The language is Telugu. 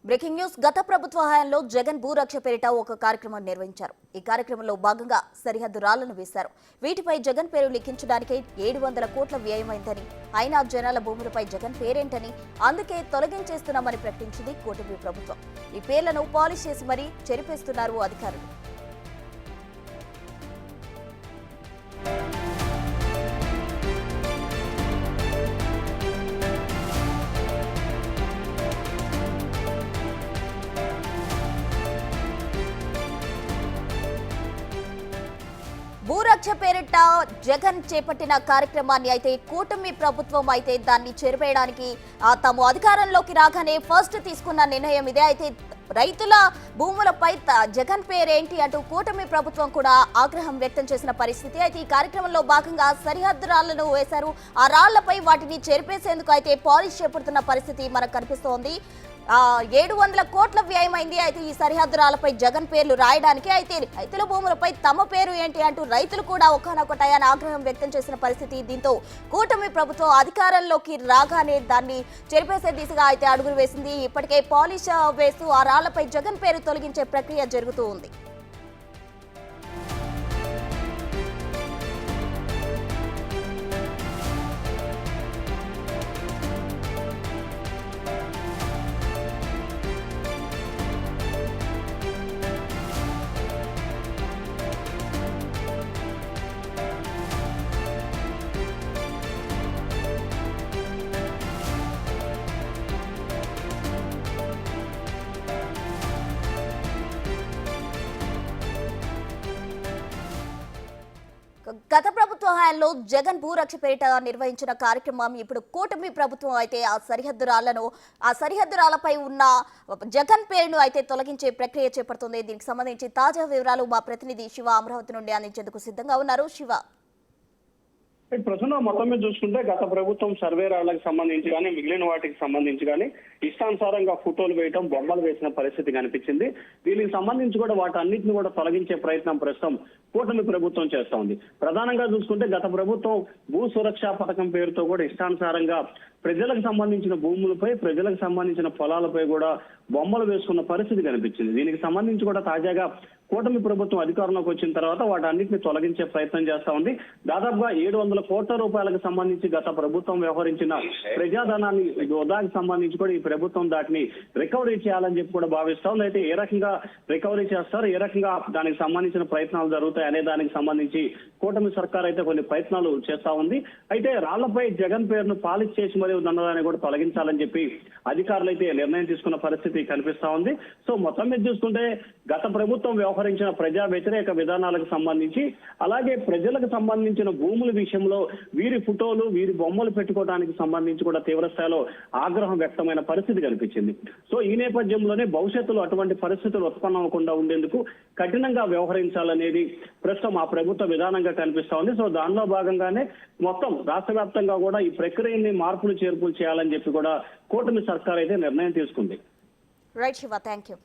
బ్రేకింగ్ న్యూస్ గత ప్రభుత్వ హయాంలో జగన్ భూరక్ష పేరిట ఒక కార్యక్రమం నిర్వహించారు. ఈ కార్యక్రమంలో భాగంగా సరిహద్దు రాళ్లను వేశారు. వీటిపై జగన్ పేరు లిఖించడానికి 700 కోట్ల వ్యయమైందని, అయినా జనాల భూములపై జగన్ పేరేంటని, అందుకే తొలగించేస్తున్నామని ప్రకటించింది కూటమి ప్రభుత్వం. ఈ పేర్లను పాలిష్ చేసి మరీ చెరిపేస్తున్నారు అధికారులు. భూరక్ష పేరిట జగన్ చేపట్టిన కార్యక్రమాన్ని అయితే కూటమి ప్రభుత్వం అయితే దాన్ని చెరిపేయడానికి తాము అధికారంలోకి రాగానే ఫస్ట్ తీసుకున్న నిర్ణయం ఇదే. అయితే రైతుల భూములపై జగన్ పేరేంటి అంటూ కూటమి ప్రభుత్వం కూడా ఆగ్రహం వ్యక్తం చేసిన పరిస్థితి. అయితే ఈ కార్యక్రమంలో భాగంగా సరిహద్దు రాళ్లను వేశారు. ఆ రాళ్లపై వాటిని చెరిపేసేందుకు అయితే పాలిష్ చేపడుతున్న పరిస్థితి మనకు కనిపిస్తోంది. 700 కోట్ల వ్యయమైంది. అయితే ఈ సరిహద్దు రాళ్లపై జగన్ పేర్లు రాయడానికి. అయితే రైతుల భూములపై తమ పేరు ఏంటి అంటూ రైతులు కూడా ఒకనొక టయాన ఆగ్రహం వ్యక్తం చేసిన పరిస్థితి. దీంతో కూటమి ప్రభుత్వం అధికారంలోకి రాగానే దాన్ని చెరిపేసే దిశగా అయితే అడుగులు వేసింది. ఇప్పటికే పాలిష్ వేస్తూ ఆ రాళ్లపై జగన్ పేరు తొలగించే ప్రక్రియ జరుగుతూ ఉంది. గత ప్రభుత్వ హయాంలో జగన్ భూరక్ష పేరిట నిర్వహించిన కార్యక్రమం ఇప్పుడు కూటమి ప్రభుత్వం అయితే ఆ సరిహద్దు రాళ్లపై ఉన్న జగన్ పేరును అయితే తొలగించే ప్రక్రియ చేపడుతుంది. దీనికి సంబంధించి తాజా వివరాలు మా ప్రతినిధి శివ అమరావతి నుండి అందించేందుకు సిద్ధంగా ఉన్నారు. శివ, ప్రస్తుతం మొత్తం మీద చూసుకుంటే గత ప్రభుత్వం సర్వే రాళ్లకు సంబంధించి కానీ మిగిలిన వాటికి సంబంధించి కానీ ఇష్టానుసారంగా ఫోటోలు వేయటం, బొమ్మలు వేసిన పరిస్థితి కనిపించింది. దీనికి సంబంధించి కూడా వాటన్నిటిని కూడా తొలగించే ప్రయత్నం ప్రస్తుతం కూటమి ప్రభుత్వం చేస్తా ఉంది. ప్రధానంగా చూసుకుంటే గత ప్రభుత్వం భూ సురక్ష పథకం పేరుతో కూడా ఇష్టానుసారంగా ప్రజలకు సంబంధించిన భూములపై, ప్రజలకు సంబంధించిన పొలాలపై కూడా బొమ్మలు వేసుకున్న పరిస్థితి కనిపించింది. దీనికి సంబంధించి కూడా తాజాగా కూటమి ప్రభుత్వం అధికారంలోకి వచ్చిన తర్వాత వాటన్నిటిని తొలగించే ప్రయత్నం చేస్తా ఉంది. దాదాపుగా 700 కోట్ల రూపాయలకు సంబంధించి గత ప్రభుత్వం వ్యవహరించిన ప్రజాధనాన్ని వృధాకి సంబంధించి కూడా ఈ ప్రభుత్వం దాటిని రికవరీ చేయాలని చెప్పి కూడా భావిస్తా ఉంది. అయితే ఏ రకంగా రికవరీ చేస్తారు, ఏ రకంగా దానికి సంబంధించిన ప్రయత్నాలు జరుగుతాయి అనే దానికి సంబంధించి కూటమి సర్కార్ అయితే కొన్ని ప్రయత్నాలు చేస్తా ఉంది. అయితే రాళ్లపై జగన్ పేరును పాలిష్ చేసి మరియు దండదాన్ని కూడా తొలగించాలని చెప్పి అధికారులు అయితే నిర్ణయం తీసుకున్న పరిస్థితి కనిపిస్తా ఉంది. సో మొత్తం మీద చూసుకుంటే గత ప్రభుత్వం వ్యవహరించిన ప్రజా వ్యతిరేక విధానాలకు సంబంధించి, అలాగే ప్రజలకు సంబంధించిన భూముల విషయంలో వీరి ఫోటోలు, వీరి బొమ్మలు పెట్టుకోవడానికి సంబంధించి కూడా తీవ్రస్థాయిలో ఆగ్రహం వ్యక్తమైన పరిస్థితి కనిపించింది. సో ఈ నేపథ్యంలోనే భవిష్యత్తులో అటువంటి పరిస్థితులు ఉత్పన్నమవకుండా ఉండేందుకు కఠినంగా వ్యవహరించాలనేది ప్రస్తుతం ఆ ప్రభుత్వ విధానంగా కనిపిస్తా ఉంది. సో దానిలో భాగంగానే మొత్తం రాష్ట్ర వ్యాప్తంగా కూడా ఈ ప్రక్రియని మార్పులు చేర్పులు చేయాలని చెప్పి కూడా కూటమి సర్కార్ అయితే నిర్ణయం తీసుకుంది. Right Shiva, thank you.